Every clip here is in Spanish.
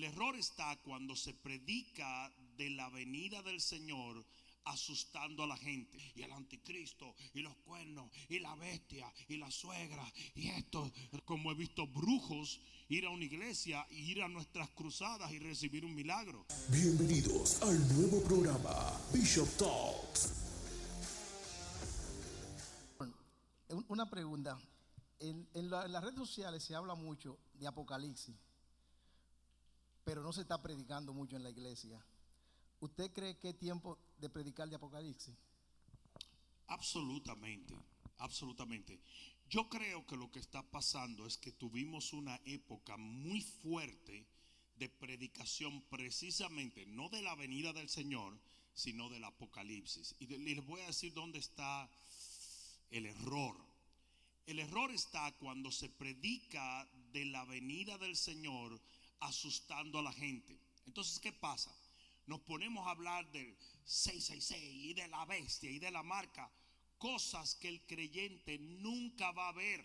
El error está cuando se predica de la venida del Señor asustando a la gente, y el anticristo, y los cuernos, y la bestia, y la suegra, y esto. Como he visto brujos ir a una iglesia y ir a nuestras cruzadas y recibir un milagro. Bienvenidos al nuevo programa Bishop Talks. Una pregunta. En las redes sociales se habla mucho de Apocalipsis, pero no se está predicando mucho en la iglesia. ¿Usted cree que es tiempo de predicar de Apocalipsis? Absolutamente, absolutamente. Yo creo que lo que está pasando es que tuvimos una época muy fuerte de predicación, precisamente no de la venida del Señor, sino del Apocalipsis. Y les voy a decir dónde está el error. El error está cuando se predica de la venida del Señor asustando a la gente. Entonces, ¿qué pasa? Nos ponemos a hablar del 666 y de la bestia y de la marca, cosas que el creyente nunca va a ver.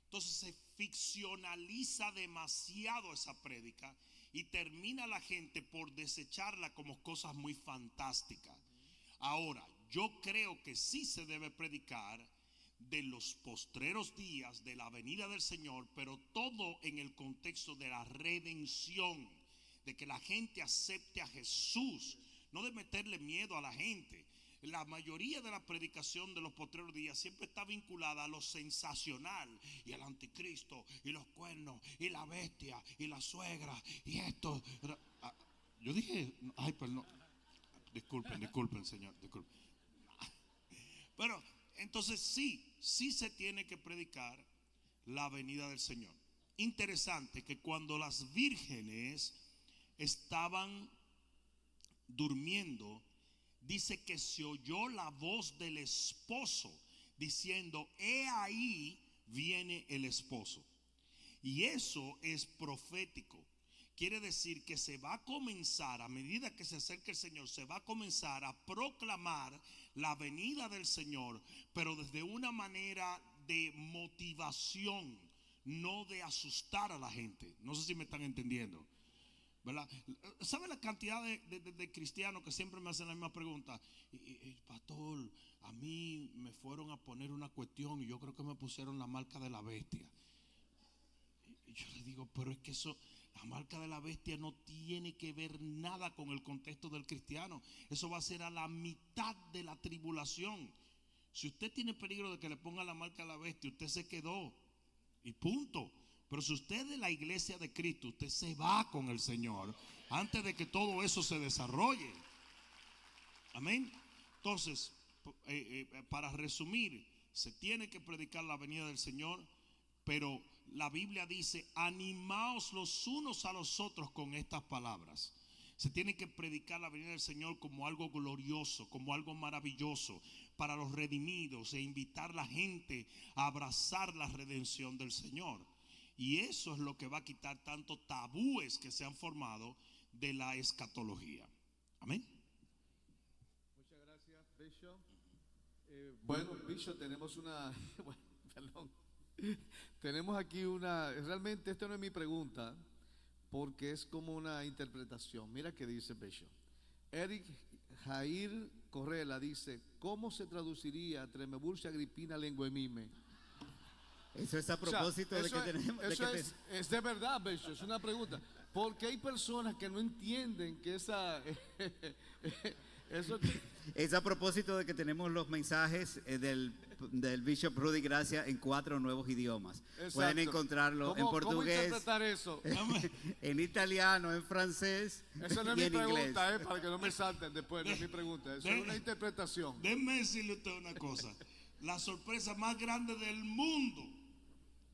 Entonces se ficcionaliza demasiado esa prédica y termina la gente por desecharla como cosas muy fantásticas. Ahora, yo creo que sí se debe predicar de los postreros días, de la venida del Señor, pero todo en el contexto de la redención, de que la gente acepte a Jesús, no de meterle miedo a la gente. La mayoría de la predicación de los postreros días siempre está vinculada a lo sensacional, y el anticristo, y los cuernos, y la bestia, y la suegra, y esto. Yo dije, ay, perdón, disculpen, Señor, disculpen. Pero entonces sí se tiene que predicar la venida del Señor. Interesante que cuando las vírgenes estaban durmiendo, dice que se oyó la voz del esposo diciendo: he ahí viene el esposo. Y eso es profético. Quiere decir que se va a comenzar, a medida que se acerque el Señor, se va a comenzar a proclamar la venida del Señor, pero desde una manera de motivación, no de asustar a la gente. No sé si me están entendiendo, ¿verdad? ¿Sabe la cantidad de cristianos que siempre me hacen la misma pregunta? Pastor, a mí me fueron a poner una cuestión y yo creo que me pusieron la marca de la bestia. Y yo le digo, pero es que eso, la marca de la bestia no tiene que ver nada con el contexto del cristiano. Eso va a ser a la mitad de la tribulación. Si usted tiene peligro de que le ponga la marca de la bestia, usted se quedó y punto. Pero si usted es de la iglesia de Cristo, usted se va con el Señor antes de que todo eso se desarrolle. Amén. Entonces, para resumir, se tiene que predicar la venida del Señor, pero la Biblia dice: animaos los unos a los otros con estas palabras. Se tiene que predicar la venida del Señor como algo glorioso, como algo maravilloso para los redimidos, e invitar a la gente a abrazar la redención del Señor. Y eso es lo que va a quitar tanto tabúes que se han formado de la escatología. Amén. Muchas gracias, Bishop. Bueno, Bishop, tenemos una bueno, perdón. Tenemos aquí una, realmente esta no es mi pregunta, porque es como una interpretación. Mira que dice Bishop. Eric Jair Correla dice: ¿cómo se traduciría Tremebulsa Agripina Lenguemime? Eso es a propósito, o sea, de que tenemos. Es de verdad, Bishop, es una pregunta. Porque hay personas que no entienden que esa. Eso es a propósito de que tenemos los mensajes del Bishop Rudy Gracia en 4 nuevos idiomas. Exacto. Pueden encontrarlo en portugués, ¿cómo interpretar eso? en italiano, en francés. Eso no es y mi en pregunta, inglés. para que no me salten después. No es mi pregunta, eso es una interpretación. Déjeme decirle a usted una cosa. La sorpresa más grande del mundo,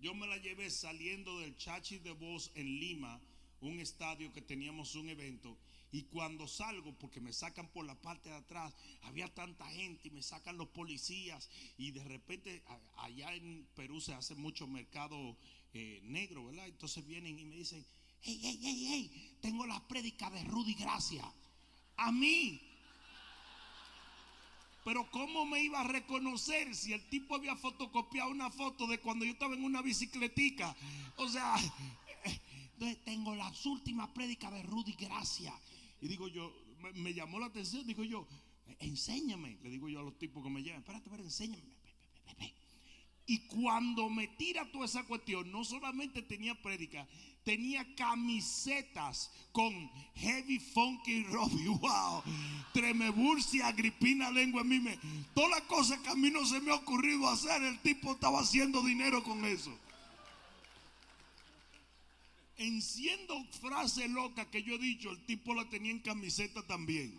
yo me la llevé saliendo del Chachi de Voz en Lima, un estadio que teníamos un evento. Y cuando salgo, porque me sacan por la parte de atrás, había tanta gente y me sacan los policías. Y de repente, allá en Perú se hace mucho mercado negro, ¿verdad? Entonces vienen y me dicen: hey, tengo la prédica de Rudy Gracia. A mí. Pero ¿cómo me iba a reconocer si el tipo había fotocopiado una foto de cuando yo estaba en una bicicletica? O sea, entonces tengo las últimas prédicas de Rudy Gracia. Y digo yo, me llamó la atención, digo yo, enséñame. Le digo yo a los tipos que me llevan, espérate, enséñame. Y cuando me tira toda esa cuestión, no solamente tenía prédica, tenía camisetas con Heavy Funky Robbie, wow, Tremeburcia, Agripina, Lengua en mí, todas las cosas que a mí no se me ha ocurrido hacer, el tipo estaba haciendo dinero con eso. Enciendo frases locas que yo he dicho, el tipo la tenía en camiseta también.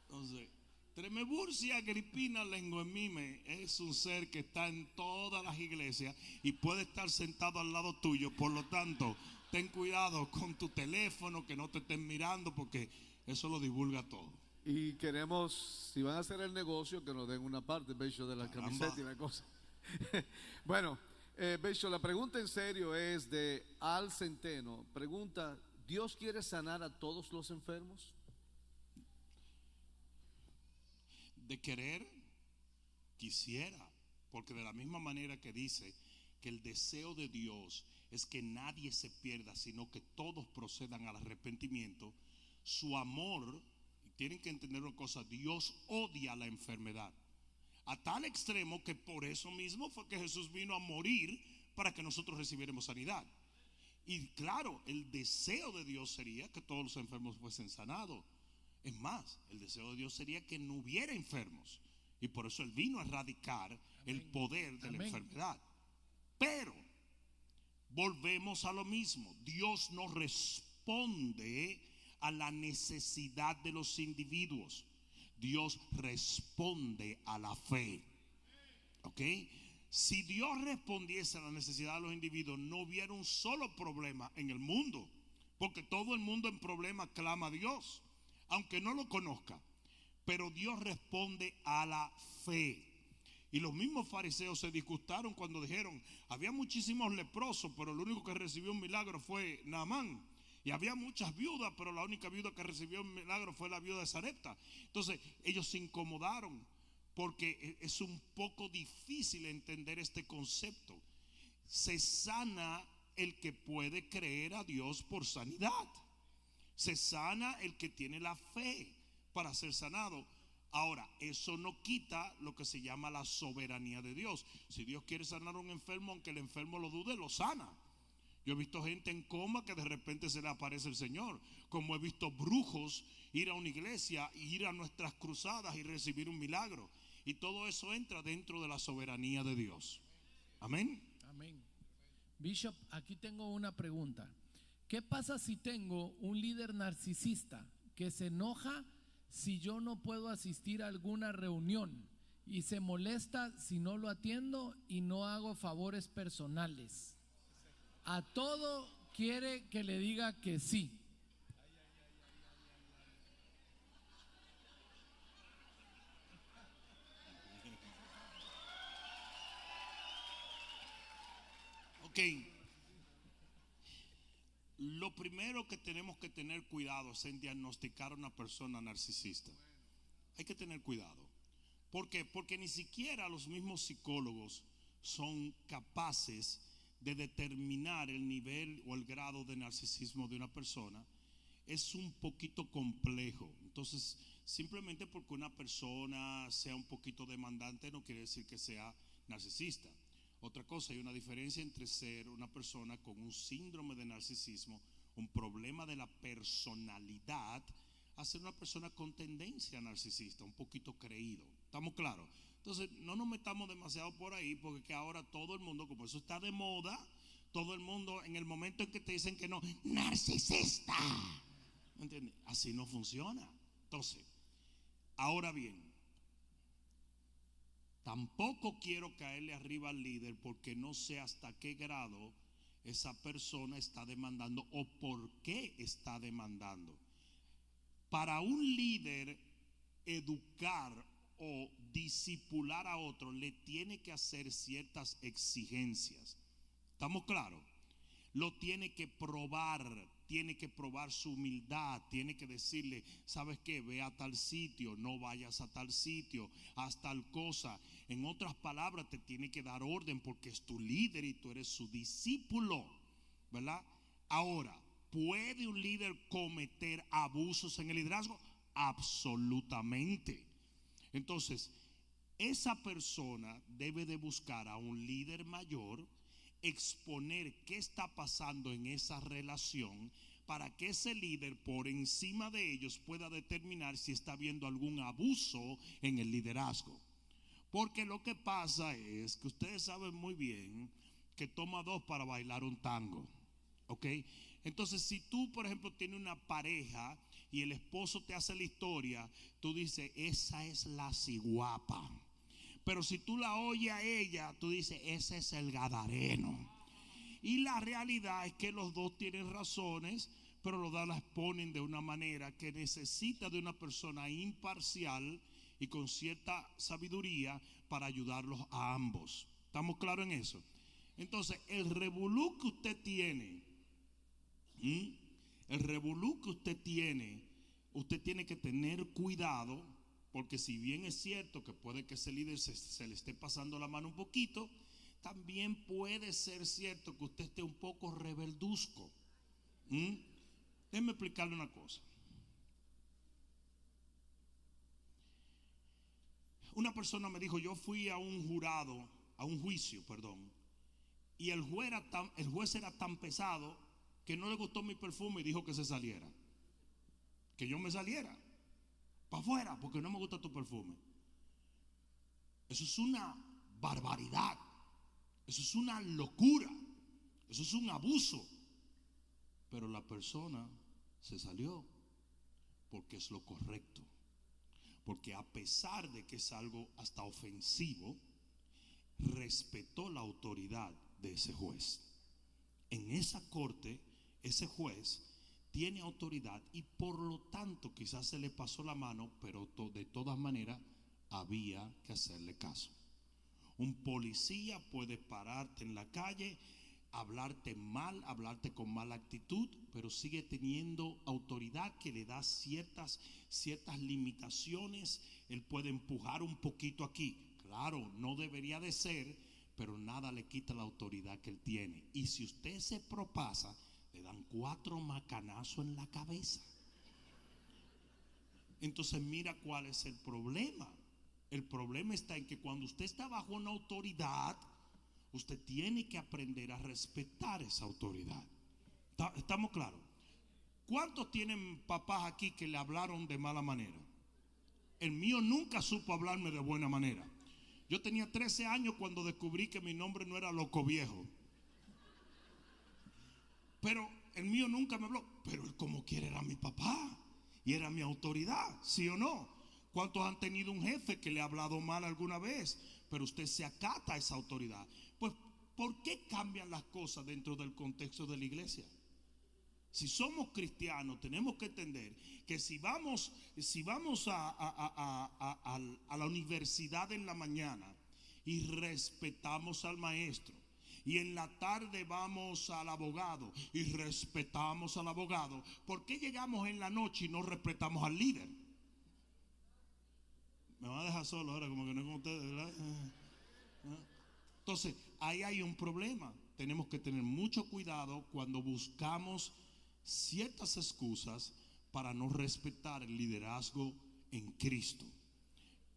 Entonces, Tremeburcia, Agripina, Lengua en mí es un ser que está en todas las iglesias y puede estar sentado al lado tuyo. Por lo tanto, ten cuidado con tu teléfono, que no te estén mirando, porque eso lo divulga todo. Y queremos, si van a hacer el negocio, que nos den una parte, Bello, de la camiseta y la cosa. Bueno, Bello, la pregunta en serio es de Al Centeno. Pregunta, ¿Dios quiere sanar a todos los enfermos? De querer, quisiera, porque de la misma manera que dice que el deseo de Dios es que nadie se pierda, sino que todos procedan al arrepentimiento, su amor, tienen que entender una cosa, Dios odia la enfermedad, a tal extremo que por eso mismo fue que Jesús vino a morir para que nosotros recibiéramos sanidad. Y claro, el deseo de Dios sería que todos los enfermos fuesen sanados. Es más, el deseo de Dios sería que no hubiera enfermos. Y por eso Él vino a erradicar el poder de la enfermedad. Pero volvemos a lo mismo. Dios no responde a la necesidad de los individuos. Dios responde a la fe. ¿Ok? Si Dios respondiese a la necesidad de los individuos, no hubiera un solo problema en el mundo. Porque todo el mundo en problema clama a Dios, aunque no lo conozca. Pero Dios responde a la fe. Y los mismos fariseos se disgustaron cuando dijeron, había muchísimos leprosos, pero el único que recibió un milagro fue Naamán. Y había muchas viudas, pero la única viuda que recibió un milagro fue la viuda de Sarepta. Entonces ellos se incomodaron, porque es un poco difícil entender este concepto. Se sana el que puede creer a Dios por sanidad. Se sana el que tiene la fe para ser sanado. Ahora, eso no quita lo que se llama la soberanía de Dios. Si Dios quiere sanar a un enfermo, aunque el enfermo lo dude, lo sana. Yo he visto gente en coma que de repente se le aparece el Señor. Como he visto brujos ir a una iglesia, ir a nuestras cruzadas y recibir un milagro. Y todo eso entra dentro de la soberanía de Dios. Amén. Amén. Bishop, aquí tengo una pregunta. ¿Qué pasa si tengo un líder narcisista que se enoja si yo no puedo asistir a alguna reunión y se molesta si no lo atiendo y no hago favores personales? A todo quiere que le diga que sí. Ok. Lo primero que tenemos que tener cuidado es en diagnosticar a una persona narcisista. Hay que tener cuidado. ¿Por qué? Porque ni siquiera los mismos psicólogos son capaces de determinar el nivel o el grado de narcisismo de una persona. Es un poquito complejo. Entonces, simplemente porque una persona sea un poquito demandante no quiere decir que sea narcisista. Otra cosa, hay una diferencia entre ser una persona con un síndrome de narcisismo, un problema de la personalidad, a ser una persona con tendencia narcisista, un poquito creído. ¿Estamos claros? Entonces, no nos metamos demasiado por ahí, porque que ahora todo el mundo, como eso está de moda, todo el mundo en el momento en que te dicen que no, narcisista. ¿Me entiendes? Así no funciona. Entonces, ahora bien, tampoco quiero caerle arriba al líder porque no sé hasta qué grado esa persona está demandando o por qué está demandando. Para un líder educar o discipular a otro le tiene que hacer ciertas exigencias. ¿Estamos claros? Lo tiene que probar su humildad, tiene que decirle, ¿sabes qué? Ve a tal sitio, no vayas a tal sitio, haz tal cosa. En otras palabras, te tiene que dar orden porque es tu líder y tú eres su discípulo, ¿verdad? Ahora, ¿puede un líder cometer abusos en el liderazgo? Absolutamente. Entonces, esa persona debe de buscar a un líder mayor, exponer qué está pasando en esa relación, para que ese líder por encima de ellos pueda determinar si está habiendo algún abuso en el liderazgo. Porque lo que pasa es que ustedes saben muy bien que toma dos para bailar un tango, ¿ok? Entonces, si tú, por ejemplo, tienes una pareja y el esposo te hace la historia, tú dices, esa es la ciguapa. Pero si tú la oyes a ella, tú dices, ese es el gadareno. Y la realidad es que los dos tienen razones, pero los dos las ponen de una manera que necesita de una persona imparcial y con cierta sabiduría para ayudarlos a ambos. ¿Estamos claros en eso? Entonces, el revolú que usted tiene, usted tiene que tener cuidado, porque si bien es cierto que puede que ese líder se le esté pasando la mano un poquito, también puede ser cierto que usted esté un poco rebelduzco. Déjeme explicarle una cosa. Una persona me dijo, yo fui a un juicio, y el juez era tan pesado que no le gustó mi perfume y dijo que se saliera. Que yo me saliera para afuera porque no me gusta tu perfume. Eso es una barbaridad. Eso es una locura. Eso es un abuso. Pero la persona se salió porque es lo correcto. Porque a pesar de que es algo hasta ofensivo, respetó la autoridad de ese juez. En esa corte, ese juez tiene autoridad y por lo tanto quizás se le pasó la mano, pero de todas maneras había que hacerle caso. Un policía puede pararte en la calle, hablarte mal, hablarte con mala actitud, pero sigue teniendo autoridad que le da ciertas limitaciones. Él puede empujar un poquito aquí. Claro, no debería de ser, pero nada le quita la autoridad que él tiene. Y si usted se propasa, le dan 4 macanazos en la cabeza. Entonces mira cuál es el problema. El problema está en que cuando usted está bajo una autoridad, usted tiene que aprender a respetar esa autoridad. ¿Estamos claros? ¿Cuántos tienen papás aquí que le hablaron de mala manera? El mío nunca supo hablarme de buena manera. Yo tenía 13 años cuando descubrí que mi nombre no era Loco Viejo. Pero el mío nunca me habló. Pero él como quiera era mi papá y era mi autoridad, ¿sí o no? ¿Cuántos han tenido un jefe que le ha hablado mal alguna vez? Pero usted se acata a esa autoridad. Pues, ¿por qué cambian las cosas dentro del contexto de la iglesia? Si somos cristianos, tenemos que entender que si vamos a la universidad en la mañana y respetamos al maestro, y en la tarde vamos al abogado y respetamos al abogado, ¿por qué llegamos en la noche y no respetamos al líder? Me va a dejar solo ahora, como que no es con ustedes, ¿verdad? Entonces, ahí hay un problema. Tenemos que tener mucho cuidado cuando buscamos ciertas excusas para no respetar el liderazgo en Cristo.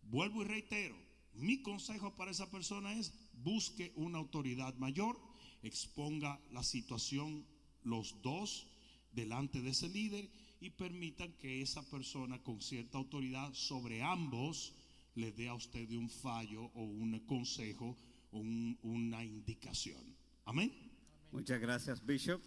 Vuelvo y reitero, mi consejo para esa persona es: busque una autoridad mayor, exponga la situación los dos delante de ese líder y permitan que esa persona con cierta autoridad sobre ambos le dé a usted un fallo o un consejo o una indicación. Amén. Muchas gracias, Bishop.